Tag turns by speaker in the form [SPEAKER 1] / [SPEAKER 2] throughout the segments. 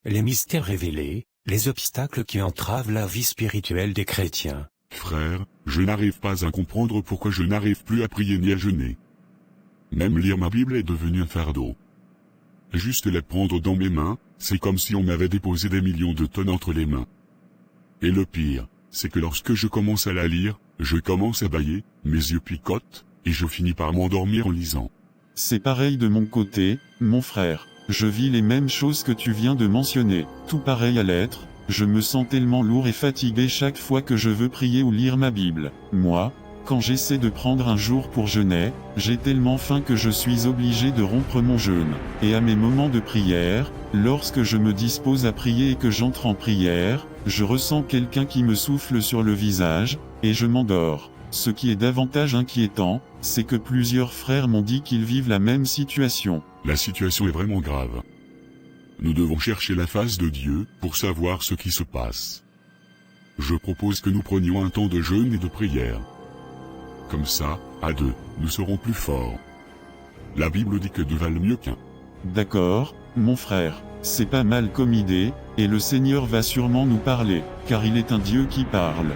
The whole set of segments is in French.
[SPEAKER 1] les mystères révélés, les obstacles qui entravent la vie spirituelle des chrétiens.
[SPEAKER 2] Frère, je n'arrive pas à comprendre pourquoi je n'arrive plus à prier ni à jeûner. Même lire ma Bible est devenu un fardeau. Juste la prendre dans mes mains, c'est comme si on m'avait déposé des millions de tonnes entre les mains. Et le pire, c'est que lorsque je commence à la lire, je commence à bâiller, mes yeux picotent, et je finis par m'endormir en lisant.
[SPEAKER 3] C'est pareil de mon côté, mon frère. Je vis les mêmes choses que tu viens de mentionner, tout pareil à l'être. Je me sens tellement lourd et fatigué chaque fois que je veux prier ou lire ma Bible. Moi, quand j'essaie de prendre un jour pour jeûner, j'ai tellement faim que je suis obligé de rompre mon jeûne. Et à mes moments de prière, lorsque je me dispose à prier et que j'entre en prière, je ressens quelqu'un qui me souffle sur le visage, et je m'endors. Ce qui est davantage inquiétant, c'est que plusieurs frères m'ont dit qu'ils vivent la même situation.
[SPEAKER 2] La situation est vraiment grave. Nous devons chercher la face de Dieu pour savoir ce qui se passe. Je propose que nous prenions un temps de jeûne et de prière. Comme ça, à deux, nous serons plus forts. La Bible dit que deux valent mieux qu'un.
[SPEAKER 3] D'accord, mon frère, c'est pas mal comme idée, et le Seigneur va sûrement nous parler, car il est un Dieu qui parle.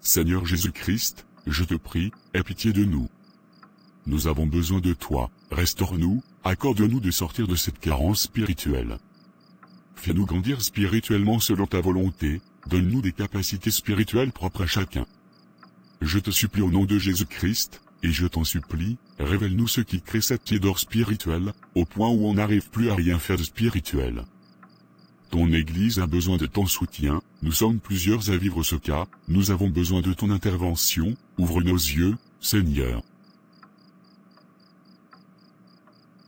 [SPEAKER 2] Seigneur Jésus-Christ, je te prie, aie pitié de nous. Nous avons besoin de toi, restaure-nous, accorde-nous de sortir de cette carence spirituelle. Fais-nous grandir spirituellement selon ta volonté, donne-nous des capacités spirituelles propres à chacun. Je te supplie au nom de Jésus-Christ, et je t'en supplie, révèle-nous ce qui crée cette tiédeur spirituelle, au point où on n'arrive plus à rien faire de spirituel. Ton Église a besoin de ton soutien, nous sommes plusieurs à vivre ce cas, nous avons besoin de ton intervention, ouvre nos yeux, Seigneur.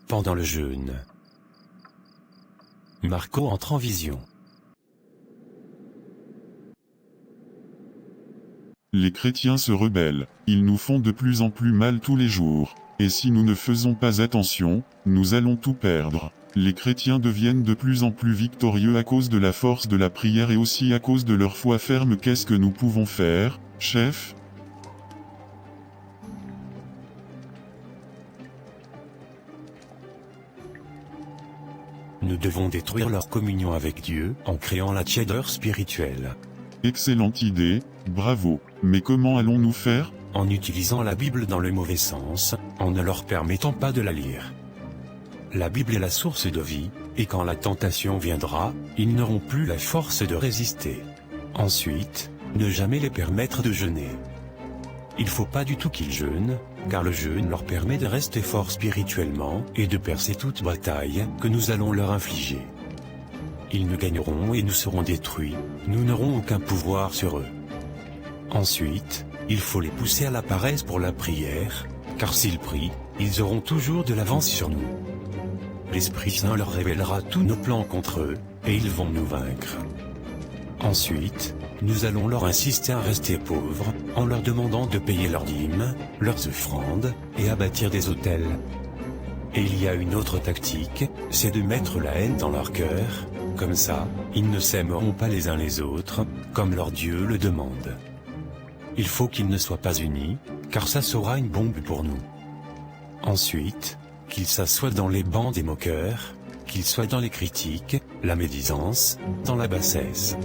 [SPEAKER 1] Pendant le jeûne, Marco entre en vision.
[SPEAKER 3] Les chrétiens se rebellent, ils nous font de plus en plus mal tous les jours, et si nous ne faisons pas attention, nous allons tout perdre. Les chrétiens deviennent de plus en plus victorieux à cause de la force de la prière et aussi à cause de leur foi ferme. Qu'est-ce que nous pouvons faire, chef ?
[SPEAKER 1] Nous devons détruire leur communion avec Dieu en créant la tiédeur spirituelle.
[SPEAKER 3] Excellente idée, bravo. Mais comment allons-nous faire ?
[SPEAKER 1] En utilisant la Bible dans le mauvais sens, en ne leur permettant pas de la lire. La Bible est la source de vie, et quand la tentation viendra, ils n'auront plus la force de résister. Ensuite, ne jamais les permettre de jeûner. Il faut pas du tout qu'ils jeûnent, car le jeûne leur permet de rester forts spirituellement et de percer toute bataille que nous allons leur infliger. Ils nous gagneront et nous serons détruits, nous n'aurons aucun pouvoir sur eux. Ensuite, il faut les pousser à la paresse pour la prière, car s'ils prient, ils auront toujours de l'avance sur nous. L'Esprit Saint leur révélera tous nos plans contre eux, et ils vont nous vaincre. Ensuite, nous allons leur insister à rester pauvres, en leur demandant de payer leurs dîmes, leurs offrandes, et à bâtir des autels. Et il y a une autre tactique, c'est de mettre la haine dans leur cœur, comme ça, ils ne s'aimeront pas les uns les autres, comme leur Dieu le demande. Il faut qu'ils ne soient pas unis, car ça sera une bombe pour nous. Ensuite, qu'ils s'assoient dans les bancs des moqueurs, qu'ils soient dans les critiques, la médisance, dans la bassesse.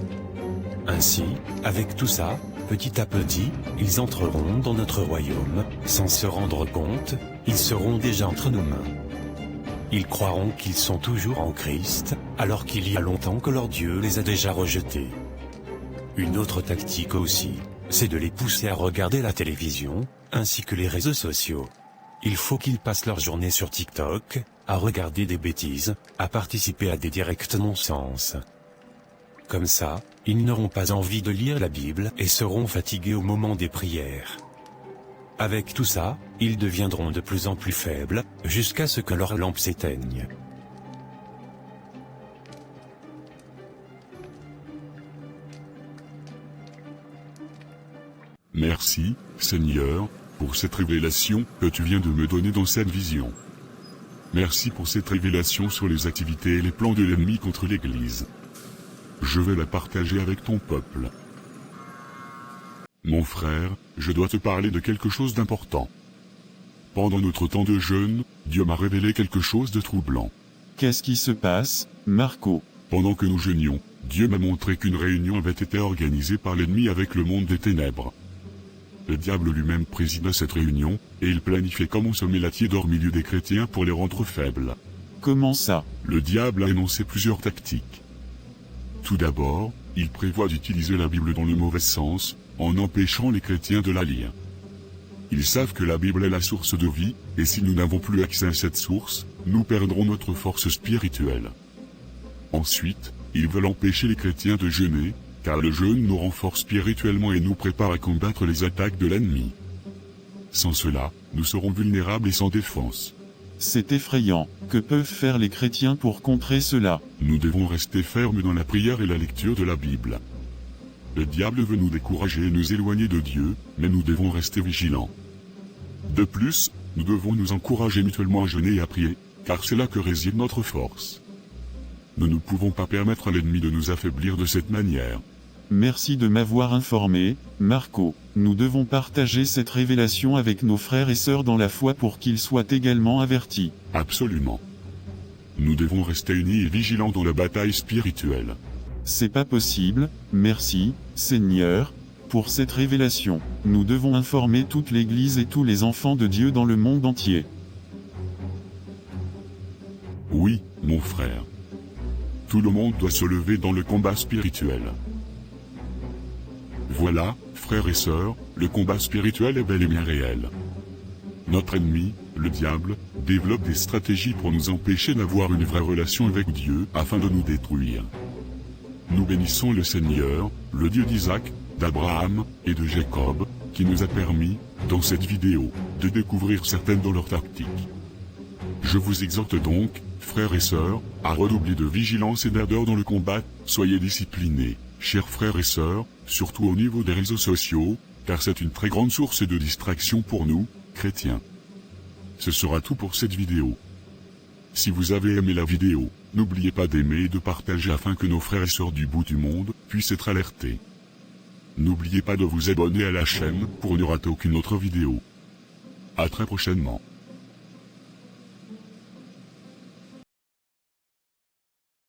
[SPEAKER 1] Ainsi, avec tout ça, petit à petit, ils entreront dans notre royaume, sans se rendre compte, ils seront déjà entre nos mains. Ils croiront qu'ils sont toujours en Christ, alors qu'il y a longtemps que leur Dieu les a déjà rejetés. Une autre tactique aussi, c'est de les pousser à regarder la télévision, ainsi que les réseaux sociaux. Il faut qu'ils passent leur journée sur TikTok, à regarder des bêtises, à participer à des directs non-sens. Comme ça, ils n'auront pas envie de lire la Bible et seront fatigués au moment des prières. Avec tout ça, ils deviendront de plus en plus faibles, jusqu'à ce que leur lampe s'éteigne.
[SPEAKER 2] Merci, Seigneur, pour cette révélation que tu viens de me donner dans cette vision. Merci pour cette révélation sur les activités et les plans de l'ennemi contre l'Église. Je vais la partager avec ton peuple. Mon frère, je dois te parler de quelque chose d'important. Pendant notre temps de jeûne, Dieu m'a révélé quelque chose de troublant.
[SPEAKER 3] Qu'est-ce qui se passe, Marco?
[SPEAKER 2] Pendant que nous jeûnions, Dieu m'a montré qu'une réunion avait été organisée par l'ennemi avec le monde des ténèbres. Le diable lui-même présida cette réunion, et il planifiait comment semer la tiédeur au milieu des chrétiens pour les rendre faibles.
[SPEAKER 3] Comment ça?
[SPEAKER 2] Le diable a énoncé plusieurs tactiques. Tout d'abord, il prévoit d'utiliser la Bible dans le mauvais sens, en empêchant les chrétiens de la lire. Ils savent que la Bible est la source de vie, et si nous n'avons plus accès à cette source, nous perdrons notre force spirituelle. Ensuite, ils veulent empêcher les chrétiens de jeûner, car le jeûne nous renforce spirituellement et nous prépare à combattre les attaques de l'ennemi. Sans cela, nous serons vulnérables et sans défense.
[SPEAKER 3] C'est effrayant. Que peuvent faire les chrétiens pour contrer cela?
[SPEAKER 2] Nous devons rester fermes dans la prière et la lecture de la Bible. Le diable veut nous décourager et nous éloigner de Dieu, mais nous devons rester vigilants. De plus, nous devons nous encourager mutuellement à jeûner et à prier, car c'est là que réside notre force. Nous ne pouvons pas permettre à l'ennemi de nous affaiblir de cette manière.
[SPEAKER 3] Merci de m'avoir informé, Marco. Nous devons partager cette révélation avec nos frères et sœurs dans la foi pour qu'ils soient également avertis.
[SPEAKER 2] Absolument. Nous devons rester unis et vigilants dans la bataille spirituelle.
[SPEAKER 3] C'est pas possible, merci, Seigneur, pour cette révélation. Nous devons informer toute l'Église et tous les enfants de Dieu dans le monde entier.
[SPEAKER 2] Oui, mon frère. Tout le monde doit se lever dans le combat spirituel. Voilà, frères et sœurs, le combat spirituel est bel et bien réel. Notre ennemi, le diable, développe des stratégies pour nous empêcher d'avoir une vraie relation avec Dieu afin de nous détruire. Nous bénissons le Seigneur, le Dieu d'Isaac, d'Abraham et de Jacob, qui nous a permis, dans cette vidéo, de découvrir certaines de leurs tactiques. Je vous exhorte donc, frères et sœurs, à redoubler de vigilance et d'ardeur dans le combat, soyez disciplinés, chers frères et sœurs, surtout au niveau des réseaux sociaux, car c'est une très grande source de distraction pour nous, chrétiens. Ce sera tout pour cette vidéo. Si vous avez aimé la vidéo, n'oubliez pas d'aimer et de partager afin que nos frères et sœurs du bout du monde puissent être alertés. N'oubliez pas de vous abonner à la chaîne pour ne rater aucune autre vidéo. À très prochainement.